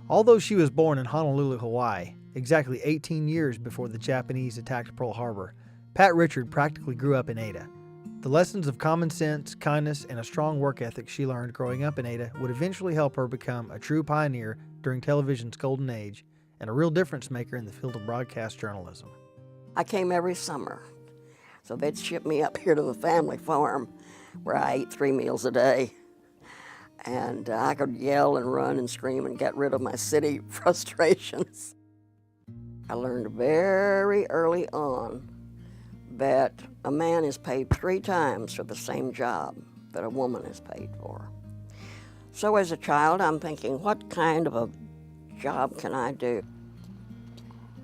Although she was born in Honolulu, Hawaii, exactly 18 years before the Japanese attacked Pearl Harbor, Pat Richard practically grew up in Ada. The lessons of common sense, kindness, and a strong work ethic she learned growing up in Ada would eventually help her become a true pioneer during television's golden age and a real difference maker in the field of broadcast journalism. I came every summer, so they'd ship me up here to the family farm where I ate 3 meals a day. And I could yell and run and scream and get rid of my city frustrations. I learned very early on that a man is paid 3 times for the same job that a woman is paid for. So as a child, I'm thinking, what kind of a job can I do?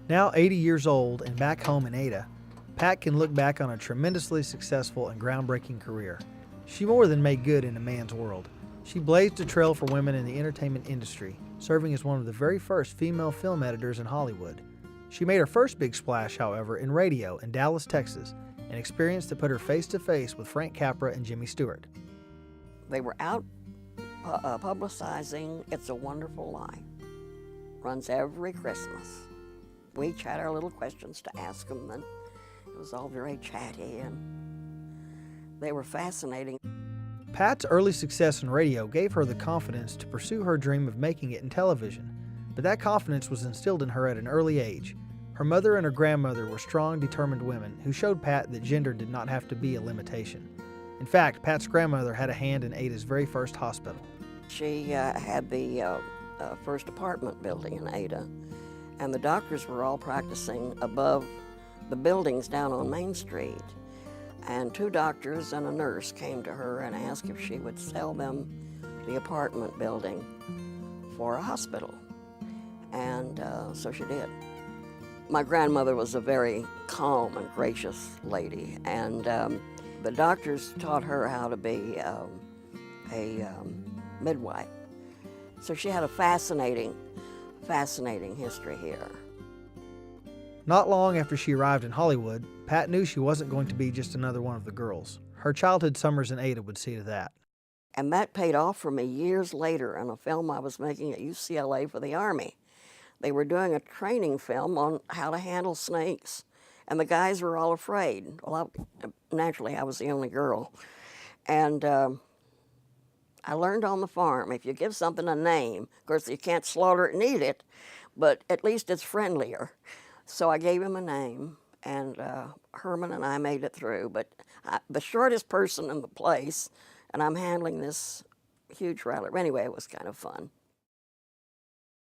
Now 80 years old and back home in Ada, Pat can look back on a tremendously successful and groundbreaking career. She more than made good in a man's world. She blazed a trail for women in the entertainment industry, serving as one of the very first female film editors in Hollywood. She made her first big splash, however, in radio in Dallas, Texas, an experience that put her face to face with Frank Capra and Jimmy Stewart. They were out publicizing It's a Wonderful Life. Runs every Christmas. We each had our little questions to ask them, and it was all very chatty, and they were fascinating. Pat's early success in radio gave her the confidence to pursue her dream of making it in television, but that confidence was instilled in her at an early age. Her mother and her grandmother were strong, determined women who showed Pat that gender did not have to be a limitation. In fact, Pat's grandmother had a hand in Ada's very first hospital. She had the first apartment building in Ada, and the doctors were all practicing above the buildings down on Main Street. And 2 doctors and a nurse came to her and asked if she would sell them the apartment building for a hospital. And so she did. My grandmother was a very calm and gracious lady, and the doctors taught her how to be a midwife. So she had a fascinating history here. Not long after she arrived in Hollywood, Pat knew she wasn't going to be just another one of the girls. Her childhood summers in Ada would see to that. And that paid off for me years later in a film I was making at UCLA for the Army. They were doing a training film on how to handle snakes, and the guys were all afraid. Well, naturally, I was the only girl. And I learned on the farm, if you give something a name, of course you can't slaughter it and eat it, but at least it's friendlier. So I gave him a name, and Herman and I made it through. But the shortest person in the place, and I'm handling this huge rattler. Anyway, it was kind of fun.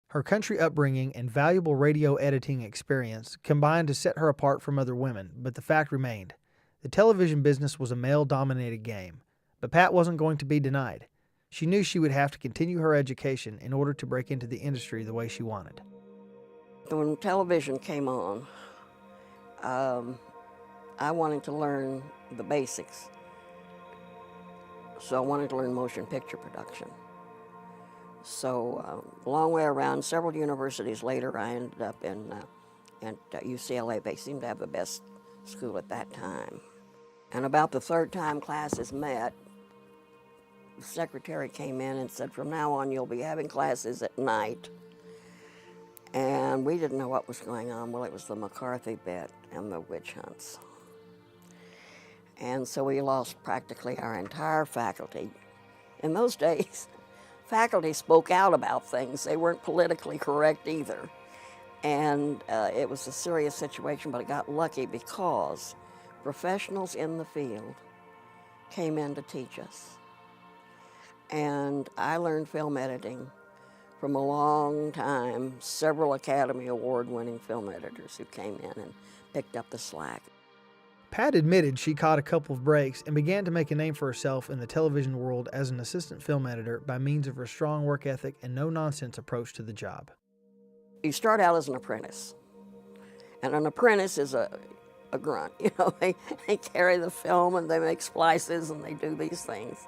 Her country upbringing and valuable radio editing experience combined to set her apart from other women, but the fact remained. The television business was a male-dominated game, but Pat wasn't going to be denied. She knew she would have to continue her education in order to break into the industry the way she wanted. When television came on, I wanted to learn the basics. So I wanted to learn motion picture production. So a long way around, several universities later, I ended up at UCLA. They seemed to have the best school at that time. And about the 3rd time classes met, the secretary came in and said, from now on, you'll be having classes at night. And we didn't know what was going on. Well, it was the McCarthy bit and the witch hunts. And so we lost practically our entire faculty. In those days, faculty spoke out about things. They weren't politically correct either. And it was a serious situation, but I got lucky because professionals in the field came in to teach us. And I learned film editing from a long time, several Academy Award-winning film editors who came in and picked up the slack. Pat admitted she caught a couple of breaks and began to make a name for herself in the television world as an assistant film editor by means of her strong work ethic and no-nonsense approach to the job. You start out as an apprentice, and an apprentice is a grunt. You know, they carry the film and they make splices and they do these things.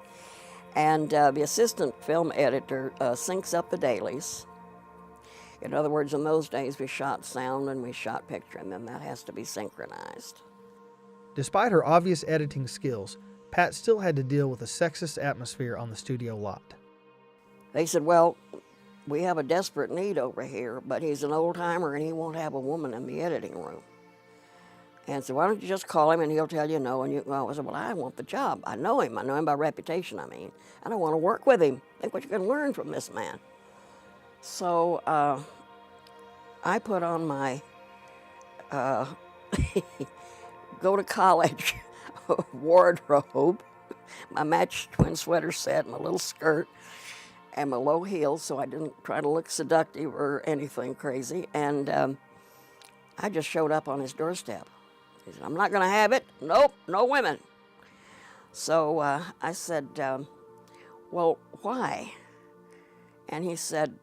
And the assistant film editor syncs up the dailies. In other words, in those days we shot sound and we shot picture, and then that has to be synchronized. Despite her obvious editing skills, Pat still had to deal with a sexist atmosphere on the studio lot. They said, well, we have a desperate need over here, but he's an old-timer and he won't have a woman in the editing room. And so why don't you just call him and he'll tell you no. And you, well, I said, well, I want the job. I know him by reputation, I mean. I don't want to work with him. Think what you can learn from this man. So I put on my go to college wardrobe, my matched twin sweater set, my little skirt, and my low heels, so I didn't try to look seductive or anything crazy. And I just showed up on his doorstep. He said, I'm not going to have it. Nope, no women. So I said, well, why? And he said,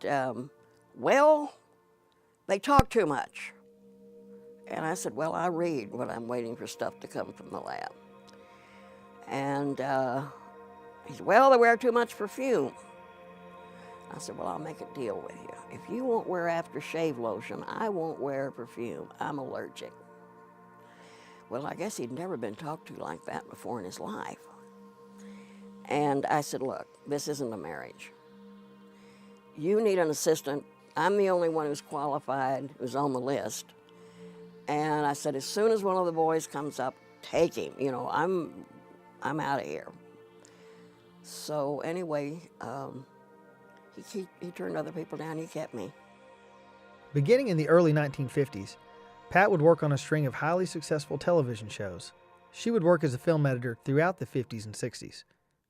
well, they talk too much. And I said, well, I read when I'm waiting for stuff to come from the lab. And he said, well, they wear too much perfume. I said, well, I'll make a deal with you. If you won't wear aftershave lotion, I won't wear perfume. I'm allergic. Well, I guess he'd never been talked to like that before in his life. And I said, look, this isn't a marriage. You need an assistant. I'm the only one who's qualified, who's on the list. And I said, as soon as one of the boys comes up, take him. You know, I'm out of here. So anyway, he turned other people down. He kept me. Beginning in the early 1950s, Pat would work on a string of highly successful television shows. She would work as a film editor throughout the 50s and 60s.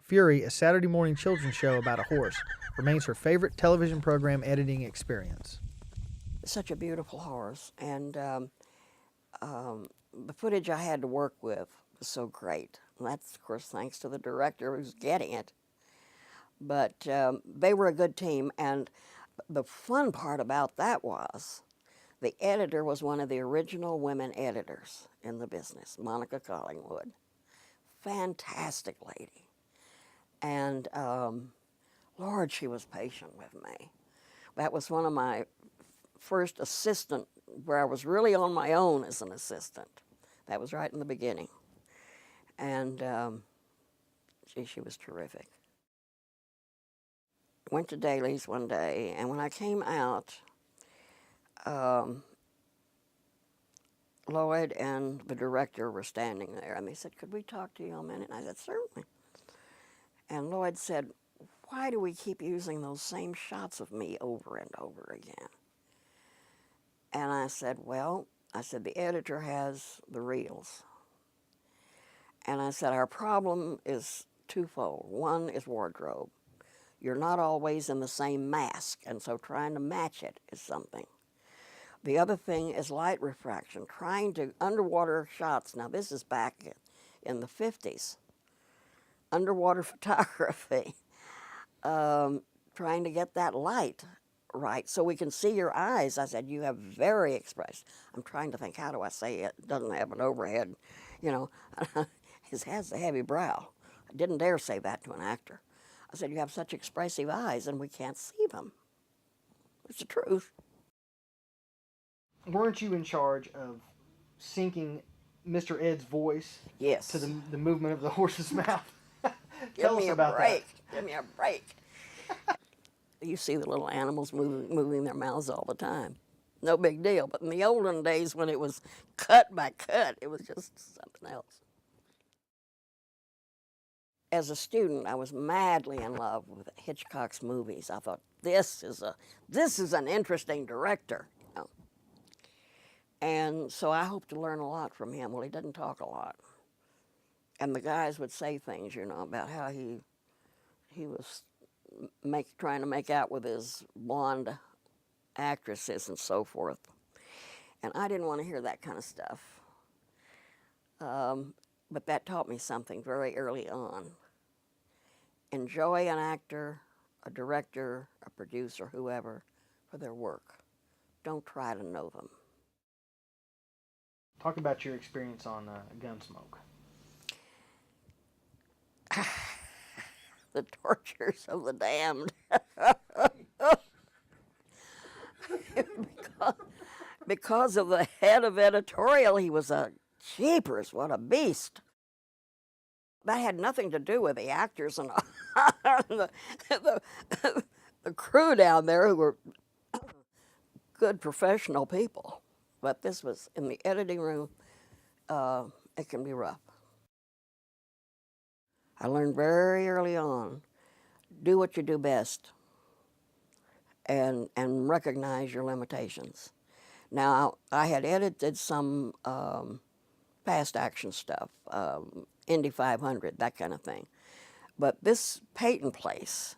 Fury, a Saturday morning children's show about a horse, remains her favorite television program editing experience. Such a beautiful horse, and the footage I had to work with was so great. And that's, of course, thanks to the director who's getting it. But they were a good team, and the fun part about that was the editor was one of the original women editors in the business, Monica Collingwood. Fantastic lady. And Lord, she was patient with me. That was one of my first assistant, where I was really on my own as an assistant. That was right in the beginning. And she was terrific. Went to Daly's one day, and when I came out, Lloyd and the director were standing there, and they said, could we talk to you a minute? And I said, certainly. And Lloyd said, why do we keep using those same shots of me over and over again? And I said, well, the editor has the reels. And I said, our problem is twofold. One is wardrobe. You're not always in the same mask, and so trying to match it is something. The other thing is light refraction, trying to underwater shots. Now, this is back in the 50s. Underwater photography, trying to get that light right so we can see your eyes. I said, you have very expressive. I'm trying to think, how do I say it? Doesn't have an overhead, you know. It has a heavy brow. I didn't dare say that to an actor. I said, you have such expressive eyes and we can't see them. It's the truth. Weren't you in charge of syncing Mr. Ed's voice Yes. to the movement of the horse's mouth? Give me a break. Give me a break. You see the little animals moving their mouths all the time. No big deal. But in the olden days when it was cut by cut, it was just something else. As a student, I was madly in love with Hitchcock's movies. I thought, this is an interesting director. You know? And so I hoped to learn a lot from him. Well, he didn't talk a lot. And the guys would say things, you know, about how he was trying to make out with his blonde actresses and so forth. And I didn't want to hear that kind of stuff. But that taught me something very early on. Enjoy an actor, a director, a producer, whoever, for their work. Don't try to know them. Talk about your experience on Gunsmoke. The tortures of the damned. because of the head of editorial, he was a jeepers, what a beast. That had nothing to do with the actors and the the crew down there who were good professional people, but this was in the editing room. It can be rough. I learned very early on, do what you do best and recognize your limitations. Now, I had edited some fast action stuff, Indy 500, that kind of thing. But this Peyton place,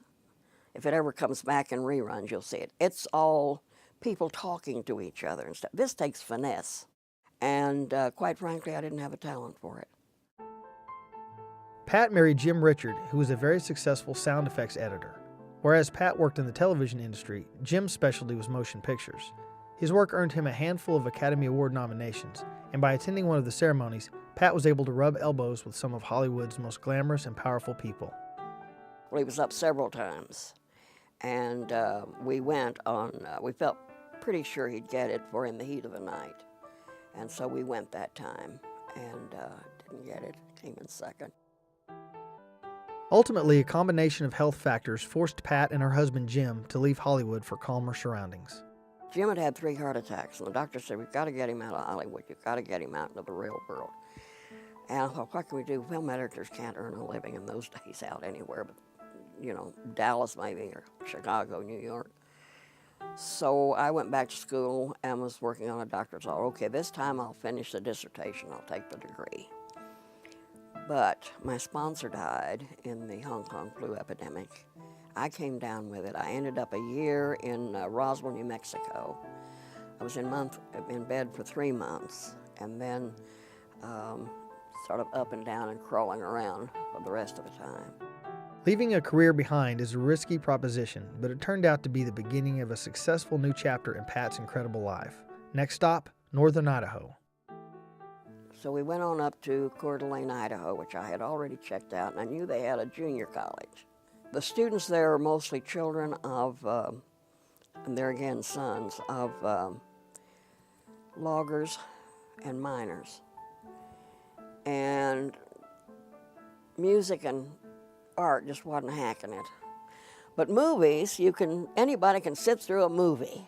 if it ever comes back in reruns, you'll see it. It's all people talking to each other and stuff. This takes finesse. And quite frankly, I didn't have a talent for it. Pat married Jim Richard, who was a very successful sound effects editor. Whereas Pat worked in the television industry, Jim's specialty was motion pictures. His work earned him a handful of Academy Award nominations, and by attending one of the ceremonies, Pat was able to rub elbows with some of Hollywood's most glamorous and powerful people. Well, he was up several times, and we went on, we felt pretty sure he'd get it for In the Heat of the Night. And so we went that time, and didn't get it, came in second. Ultimately, a combination of health factors forced Pat and her husband Jim to leave Hollywood for calmer surroundings. Jim had 3 heart attacks, and the doctor said, we've got to get him out of Hollywood. You've got to get him out into the real world. And I thought, what can we do? Film editors can't earn a living in those days out anywhere, but, you know, Dallas maybe, or Chicago, New York. So I went back to school and was working on a doctorate. So, okay, this time I'll finish the dissertation. I'll take the degree. But my sponsor died in the Hong Kong flu epidemic. I came down with it. I ended up a year in Roswell, New Mexico. I was in bed for 3 months, and then sort of up and down and crawling around for the rest of the time. Leaving a career behind is a risky proposition, but it turned out to be the beginning of a successful new chapter in Pat's incredible life. Next stop, Northern Idaho. So we went on up to Coeur d'Alene, Idaho, which I had already checked out, and I knew they had a junior college. The students there are mostly children of, and they're again sons, of loggers and miners. And music and art just wasn't hacking it. But movies, anybody can sit through a movie.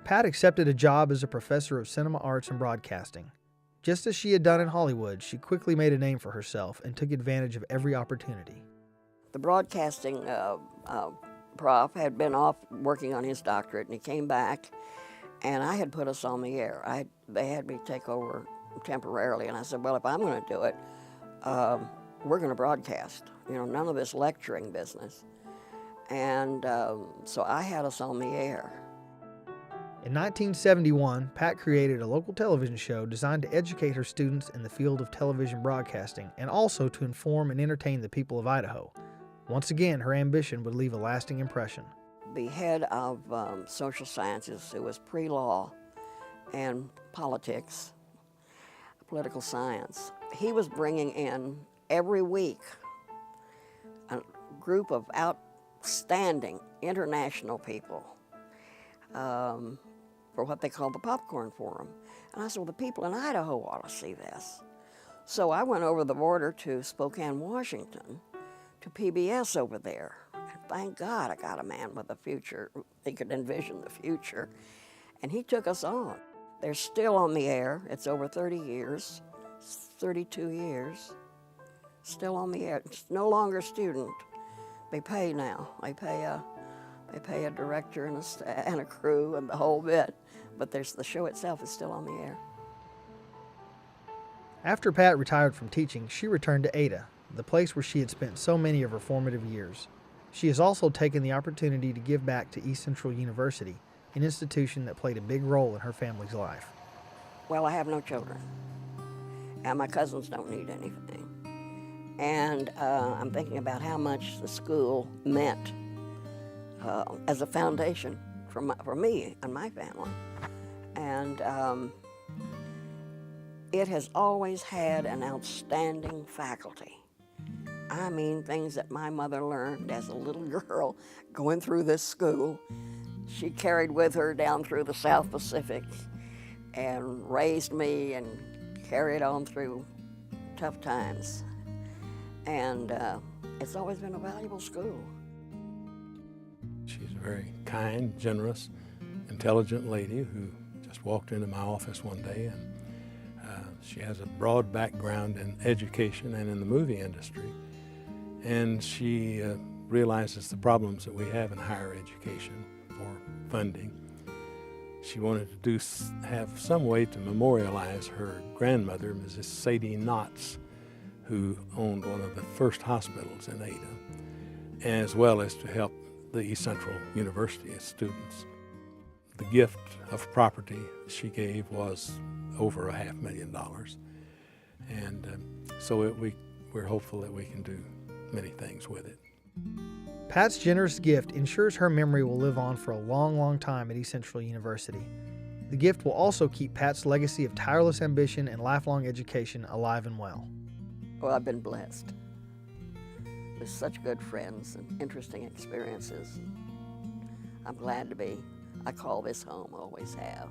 Pat accepted a job as a professor of cinema arts and broadcasting. Just as she had done in Hollywood, she quickly made a name for herself and took advantage of every opportunity. The broadcasting prof had been off working on his doctorate, and he came back, and I had put us on the air. They had me take over temporarily, and I said, well, if I'm going to do it, we're going to broadcast. You know, none of this lecturing business. And so I had us on the air. In 1971, Pat created a local television show designed to educate her students in the field of television broadcasting and also to inform and entertain the people of Idaho. Once again, her ambition would leave a lasting impression. The head of social sciences, who was pre-law and politics, political science, he was bringing in every week a group of outstanding international people for what they called the Popcorn Forum. And I said, well, the people in Idaho ought to see this. So I went over the border to Spokane, Washington, to PBS over there. And thank God I got a man with a future. He could envision the future. And he took us on. They're still on the air. It's over 30 years, 32 years. Still on the air. It's no longer student. They pay now. They pay a director and a crew and the whole bit. But the show itself is still on the air. After Pat retired from teaching, she returned to Ada, the place where she had spent so many of her formative years. She has also taken the opportunity to give back to East Central University, an institution that played a big role in her family's life. Well, I have no children, and my cousins don't need anything. And I'm thinking about how much the school meant as a foundation for me and my family. And it has always had an outstanding faculty. I mean, things that my mother learned as a little girl going through this school, she carried with her down through the South Pacific and raised me and carried on through tough times. And it's always been a valuable school. She very kind, generous, intelligent lady who just walked into my office one day, and she has a broad background in education and in the movie industry. And she realizes the problems that we have in higher education for funding. She wanted to have some way to memorialize her grandmother, Mrs. Sadie Knotts, who owned one of the first hospitals in Ada, as well as to help the East Central University students. The gift of property she gave was over $500,000, and so we're hopeful that we can do many things with it. Pat's generous gift ensures her memory will live on for a long, long time at East Central University. The gift will also keep Pat's legacy of tireless ambition and lifelong education alive and well. Well, I've been blessed with such good friends and interesting experiences. I'm glad to be. I call this home, always have.